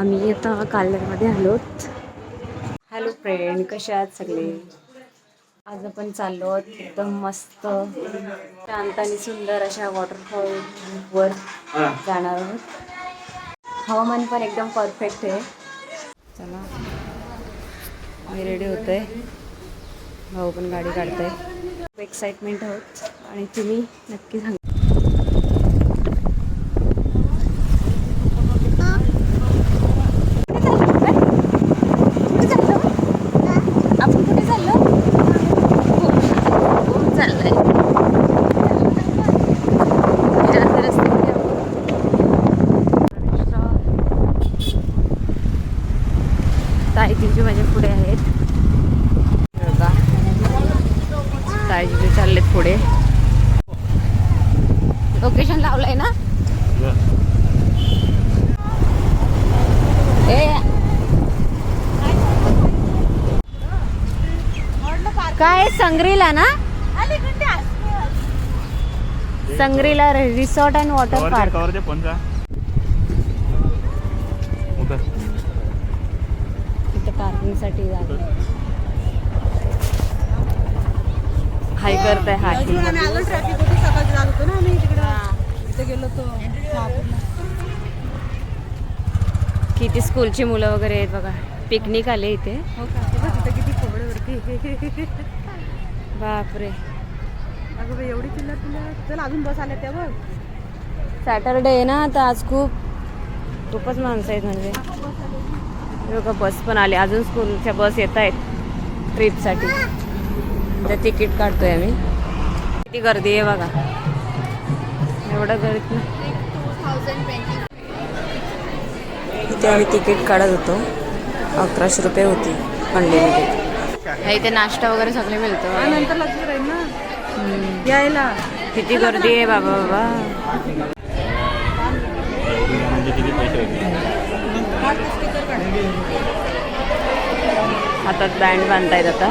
आम्ही आता काल्ल्यामध्ये आलोत. Hello friend, कसे आहात सगळे? आज आपण चाललो आहोत एकदम मस्त शांत आणि सुंदर अशा वॉटरफॉल वर जाणार आहोत. हवामान पण एकदम परफेक्ट आहे. चला, मी रेडी होतोय, भाऊ पण गाडी काढतोय. खूप एक्साइटमेंट आहोत आणि तुम्ही नक्की सांगा. ताईजी माझ्या पुढे आहेत बघा, ताईजी चाललेत पुढे. लोकेशन लावलंय ना. काय संग्रीला ना, संग्रीला रिसॉर्ट अँड वॉटर पार्क. इथं पार्किंग साठी जागा हाय करताय. हाय किती स्कूलची मुलं वगैरे आहेत बघा, पिकनिक आले इथे. बापरे, अगं एवढी चिल्लर चल अजून बस आल्या त्या बघ. सॅटरडे आहे ना, तर आज खूपच माणसं आहेत. म्हणजे बघा बस पण आली, अजून स्कूलच्या बस येत आहेत ट्रिपसाठी. तर तिकीट काढतोय आम्ही. किती गर्दी आहे बघा, एवढं गर्दी. इथे आम्ही तिकीट काढत होतो, 1100 रुपये होती अनलिमिटेड. इथे नाश्ता वगैरे सगळे मिळतं. नंतर लक्ष राहील ना यायला. किती गर्दी आहे बाबा बाबा. हातात बँड बांधतायत आता.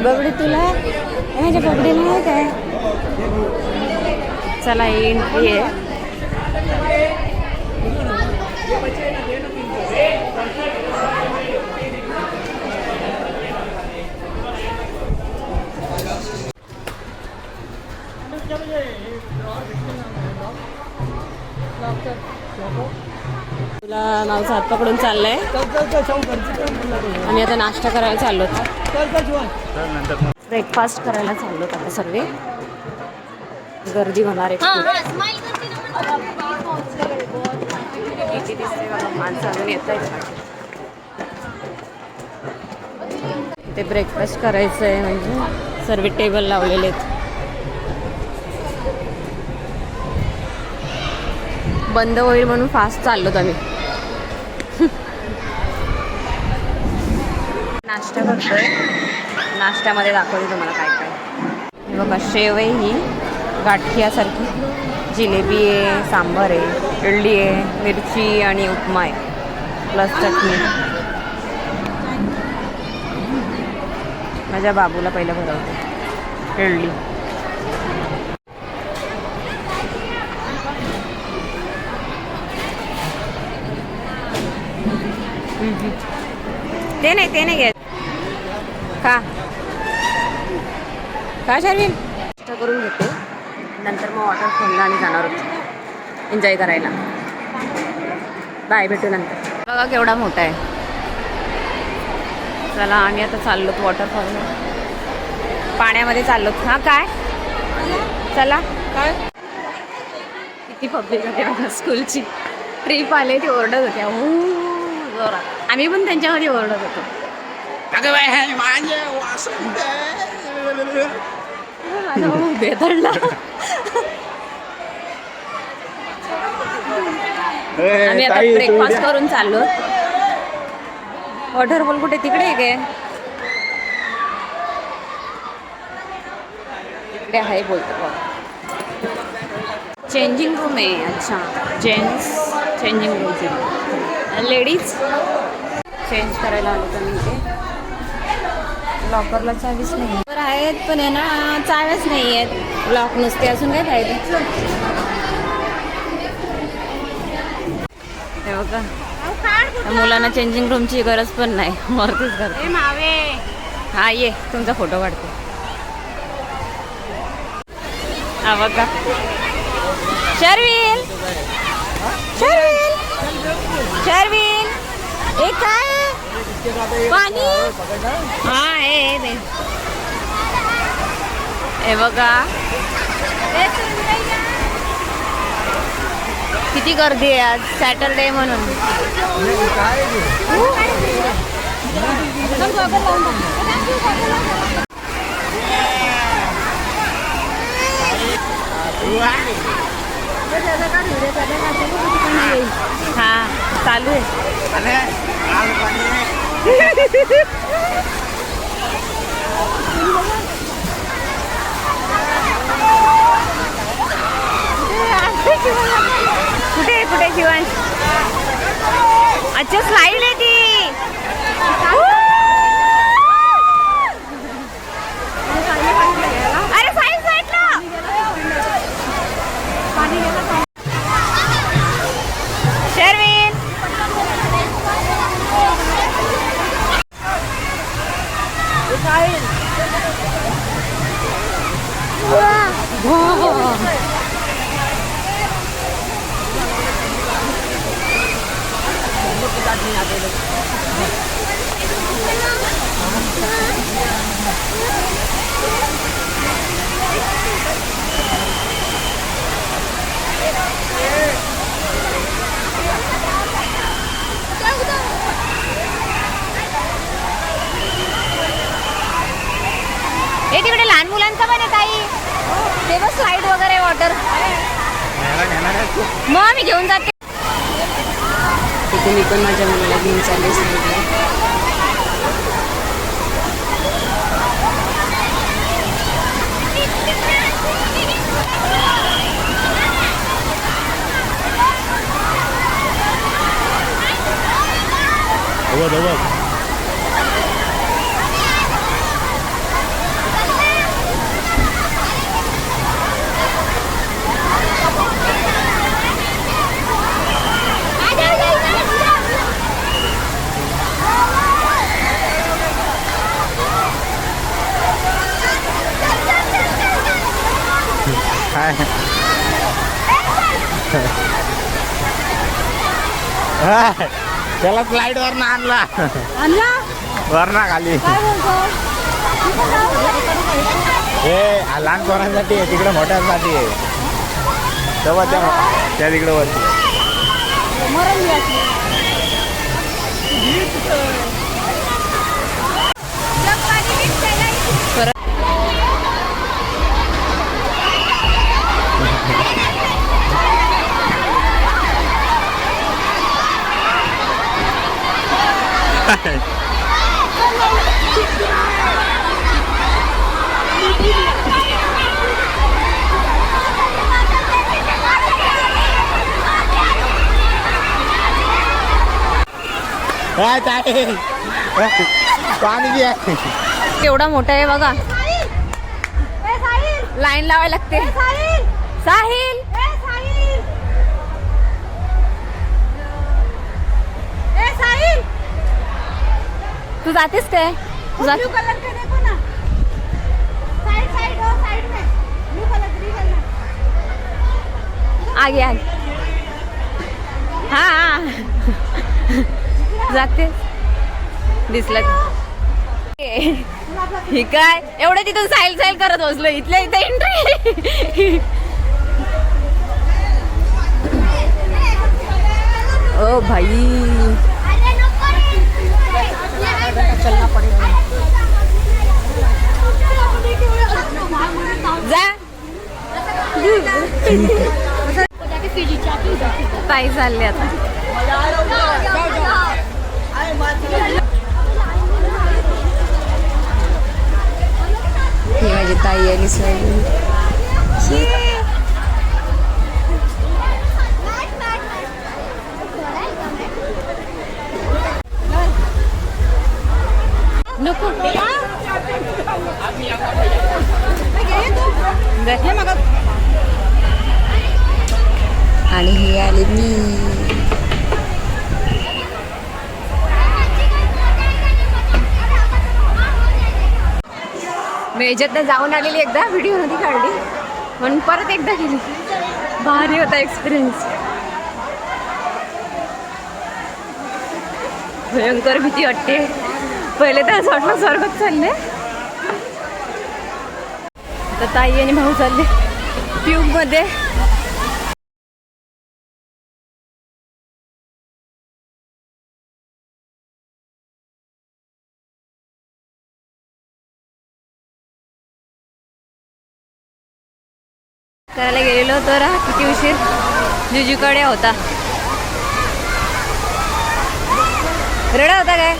बबडी तुला माझ्या बबडीला नाही काय. चला, ही एंट्री आहे. तुला मावसा हात पकडून चाललंय. आम्ही आता नाश्ता करायला चाललो, ब्रेकफास्ट करायला चाललो आता. सर्व गर्दी होणार आहे. किती दिसते बघा, माणसं अजून येत आहेत. इथे ब्रेकफास्ट करायचं आहे, म्हणजे सर्व टेबल लावलेले आहेत. बंद होईल म्हणून फास्ट चाललोत आम्ही. नाश्ता करतोय. नाश्त्यामध्ये दाखवते तुम्हाला काय काय. बघा, शेव आहे ही गाठियासारखी, जिलेबी आहे, सांबार आहे, इडली आहे, मिरची आणि उपमा आहे, प्लस चटणी. माझ्या बाबूला पहिलं भरवते इडली. ते नाही घेत का शर्विन. नाश्ता करून घेते, नंतर मग वॉटरफॉलला आम्ही जाणार होतो एन्जॉय करायला. बाय, भेटू नंतर. बघा केवढा मोठा आहे. चला, आम्ही आता चाललो वॉटरफॉलला, पाण्यामध्ये चाललो. हा काय, चला. काय किती पब्लिक होते बघा. स्कूलची ट्रिप आले, ती ओरडत होत्या जोरात. आम्ही पण त्यांच्यामध्ये ओरडत होतो. बेदडला. आम्ही आता ब्रेकफास्ट करून चाललो. वॉटरफॉल कुठे, तिकडे आहे काय? तिकडे आहे बोलतो. चेंजिंग रूम आहे. अच्छा, gents changing room, ladies change करायला आलो तर मी. लॉकरला चावीच नाही तर आहेत, पण आहे ना चाव्याच नाही आहेत. लॉक नसते असून काय फायदा. हे बघा, त्या मुलांना चेंजिंग रूमची गरज पण नाही, वरतीच करते. हा ये, तुमचा फोटो काढते. हा बघा, शर्विल शर्विल शर्विल, एक काय पाणी. हा हे बघा किती गर्दी आहे आज, सॅटरडे म्हणून. हा चालू आहे. कुठे कुठे शिवांश? अच्छा स्लाईड आहे ती. अरे साईड साईडला शर्विन. हे तिकडे लहान मुलांचं पण आहे काही, ते बस स्लाईड वगैरे वॉटर. मग मी घेऊन जाते. तिथे मी पण माझ्या मुलाला घेऊन चालले स्लाईडला. त्याला स्लाइड वरनं आणला वरना खाली. हे लहान पोरांसाठी आहे, तिकडे मोठ्यांसाठी आहे. तेव्हा त्या तिकडे वरती. पाणी घ्या. केवढा मोठा आहे बघा, लाईन लावायला लागते. साहिल तू जातेस काय? ब्लू कलर के देखो ना, साइड साइड हो, साइड में ब्लू कलर ग्रीन कलर. आगे आगे. हा जाते, दिसलं. हे काय एवढं तिथून साईल साईल करत बसलो, इथल्या इथे एंट्री. ओ भाई चलना पडेगा. जा ताई चालले आता. ही माझी ताई आली स्लाईड. नको चालले मी. मी याच्यात जाऊन आलेली एकदा, व्हिडिओ मध्ये काढली म्हणून परत एकदा गेली. भारी होता एक्सपिरियन्स. भयंकर भीती वाटते. पहिले तर असं वाटलं स्वर्गात चालले. आता ताई आणि भाऊ चालले ट्यूब मध्ये. करायला गेलेलो तर किती उशीर जुजूकडे होता. रडा होता काय?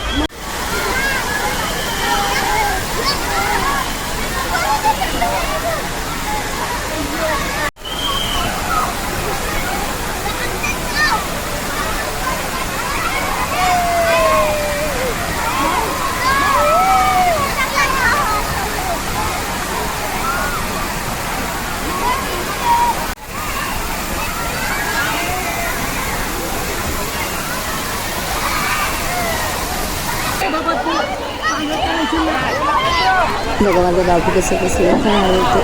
बघा माझं बाबू कसं कसं खाणार होतं.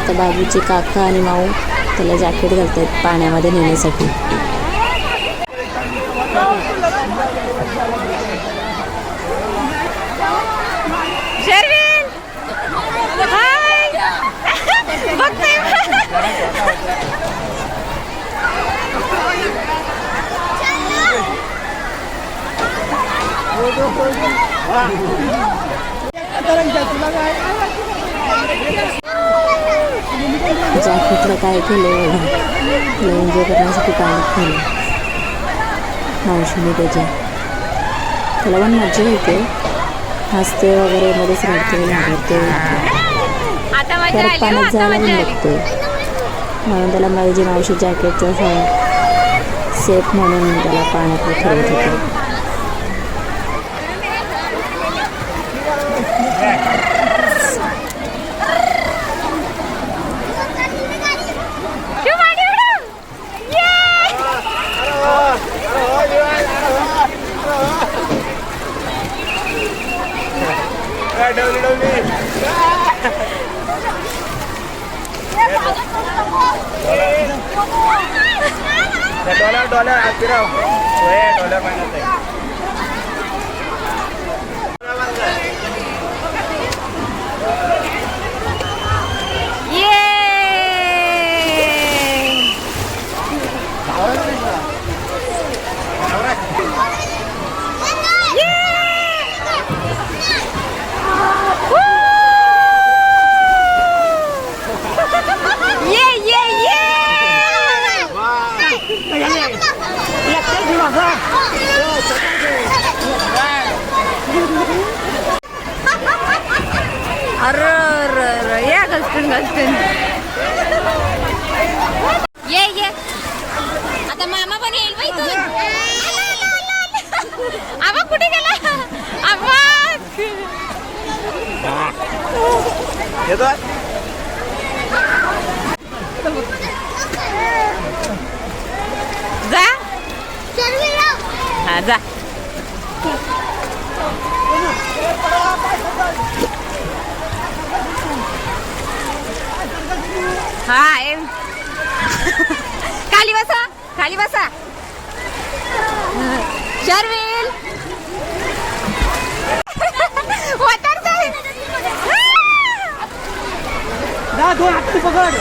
आता बाबूचे काका आणि माऊ त्याला जॅकेट घालतात पाण्यामध्ये नेण्यासाठी. जॅकेटला काय केलं तुला एन्जॉय करण्यासाठी पाणी केलं मावशीने त्याच्या. त्याला पण मजा येते, हसते वगैरे मध्येच रडते घाबरते. परत पाण्यात जायला पण बघते म्हणून त्याला माझी मावशी जॅकेटचा सेफ म्हणून त्याला पाण्यात ठेवत होते. डॉलर फिरव डॉलर महिन्यात आहे. अरे या घसकून ये आता मामा पण येईल बाई तू. आबा कुठे गेला? आबा जा हा जा. हा खाली बसा, खाली बसा. शर्विल पकड.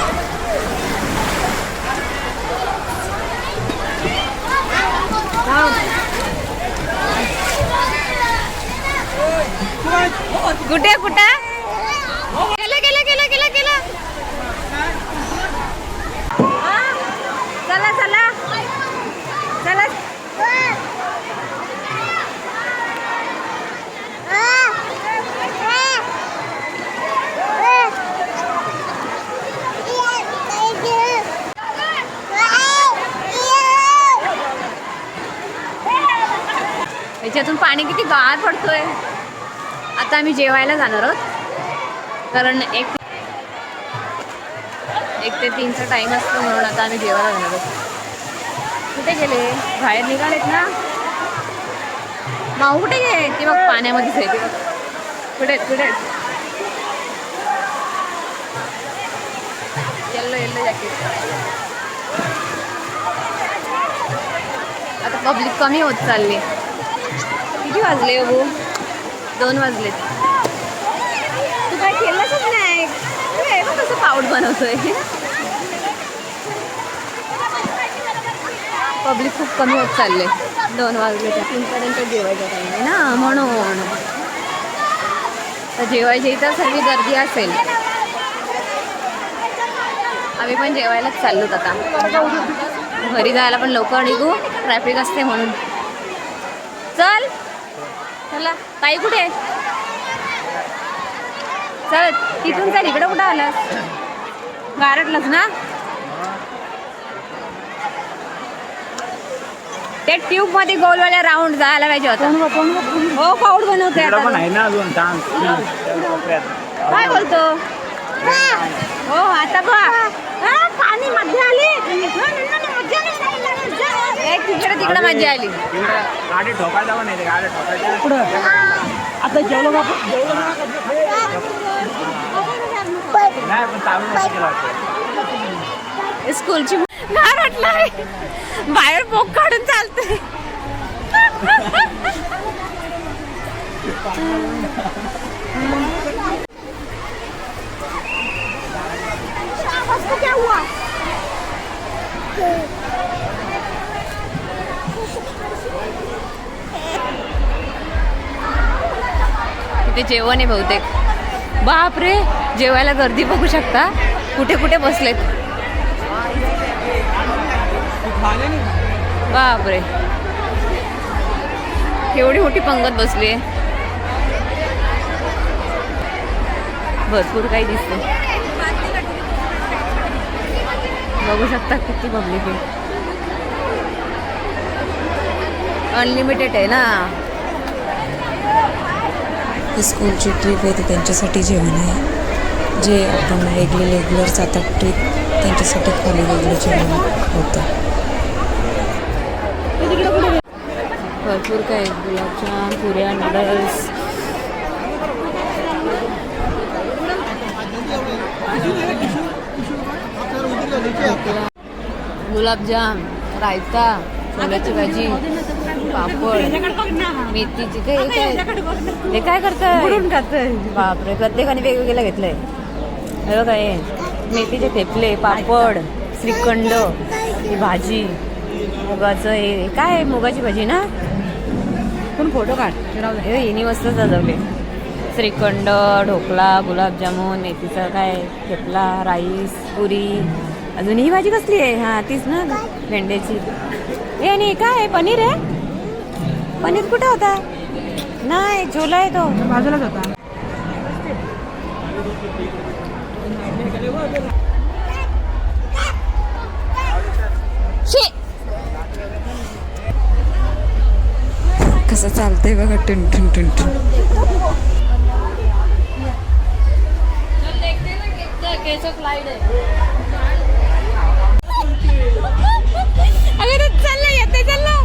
कुठे कुठे गेला गेला गेला गेला गेला. चला चला चला. याच्यातून पाणी किती गाळ पडतोय. आता आम्ही जेवायला जाणार आहोत कारण एक 1 ते 3चा टाइम असतो म्हणून आता आम्ही जेवायला जाणार आहोत. कुठे गेले? बाहेर निघालेत ना. माऊ कुठे गे? ती बघ पाण्यामध्येच आहे. ती बघ कुठे येल्लो जॅकेट. आता पब्लिक कमी होत चालली. किती वाजले बाबू? 2 वाजलेत. तू काय केलंच नाही. हे बघ कसं पाऊड बनवतोय. पब्लिक खूप कमी होत चालले. 2 वाजले. 3पर्यंत जेवायचा टाइम आहे ना म्हणून. तर जेवायच्या इथं सर्व गर्दी असेल. आम्ही पण जेवायलाच चाललोत आता. घरी जायला पण लवकर निघू, ट्रॅफिक असते म्हणून. चल चला. ताई कुठे आहे? चल तिथून चल. इकडं कुठं आलास? गारटलाच ना. त्या ट्यूब मध्ये गोलवाल्या राऊंड जायला पाहिजे होता. हो पाऊड बनवते आता. काय बोलतो? हो आता बघ पाणी मध्ये आली. तिकडे मजा आली. गाडी ठोकायला जावं नाही. गाडी ठोकायला आता जेवलो बापू. नाही पण चालू नाही केला होता. स्कूलची गारटलाय. बाहेर पोक काढून चालते. क्या हुआ? तिथे जेवण आहे बहुतेक. बाप रे जेवायला गर्दी बघू शकता. कुठे कुठे बसलेत. बाप रे केवढी मोठी पंगत बसली. भरपूर काही दिसते. बघू शकता किती पब्लिक आहे. अनलिमिटेड आहे ना. स्कूलची ट्रिप आहे ती त्यांच्यासाठी जेवण आहे. जे आपण रेग्युलर जातात ट्रिप त्यांच्यासाठी खाली वेगळं जेवण होतं. भरपूर काय गुलाबजाम, पुऱ्या, नूडल्स. गुलाबजाम, रायता, छोल्याची भाजी, पापड, मेथीची. हे काय करताय? बापरे प्रत्येकाने वेगवेगळं घेतलंय. हे काय मेथीचे थेपले, पापड, श्रीखंड, ही भाजी, मुगाचं. हे काय मुगाची भाजी ना. पण फोटो काढ. हिनी मस्त सजवले. श्रीखंड, ढोकळा, गुलाबजामुन, मेथीचा काय थेपला, राईस, पुरी. अजून ही भाजी कसली आहे? हां तीच ना भेंड्याची. हे आणि काय आहे? पनीर आहे. पनीर कुठं होता? नाही झोला आहे तो बाजूलाच होता. कसं चालतंय बघा. टुन टुन टुन टुन. अरे चाललं येते चाललं.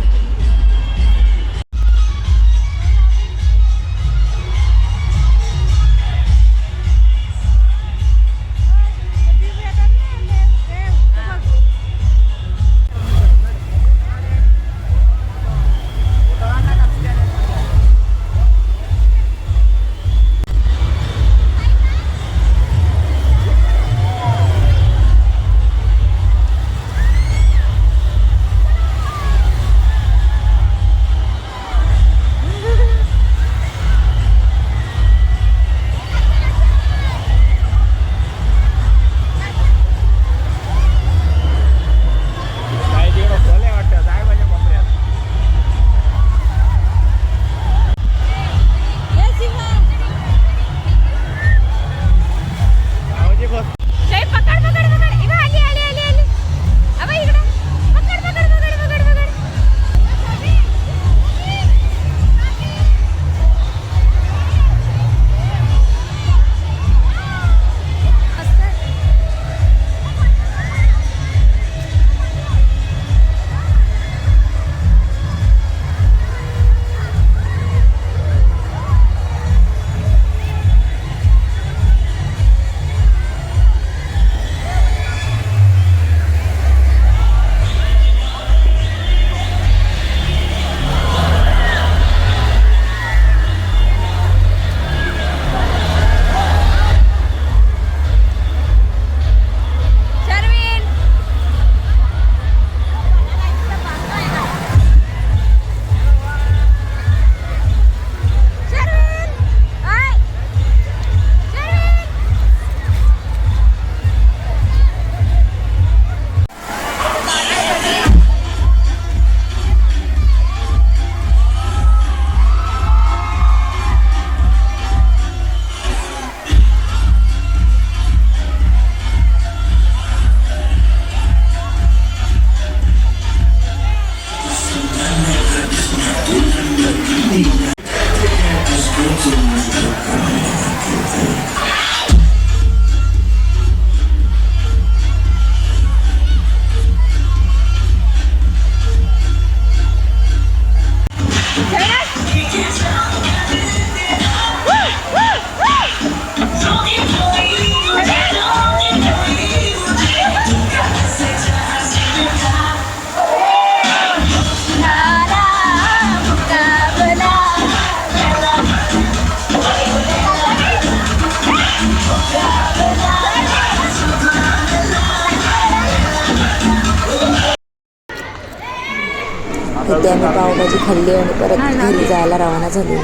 तिथे आम्ही पावभाजी खाल्ली आणि परत घरी जायला रवाना झालो.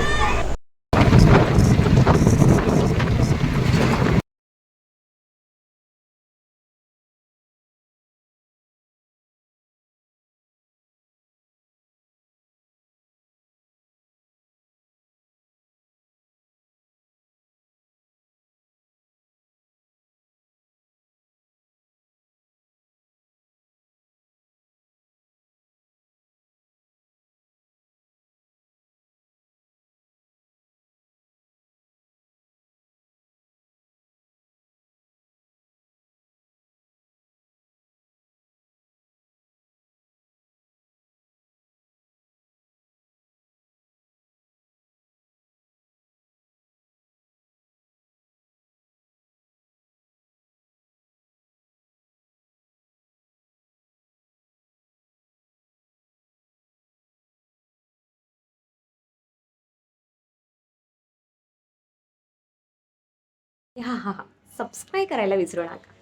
हां हां हां, सबस्क्राईब करायला विसरू नका.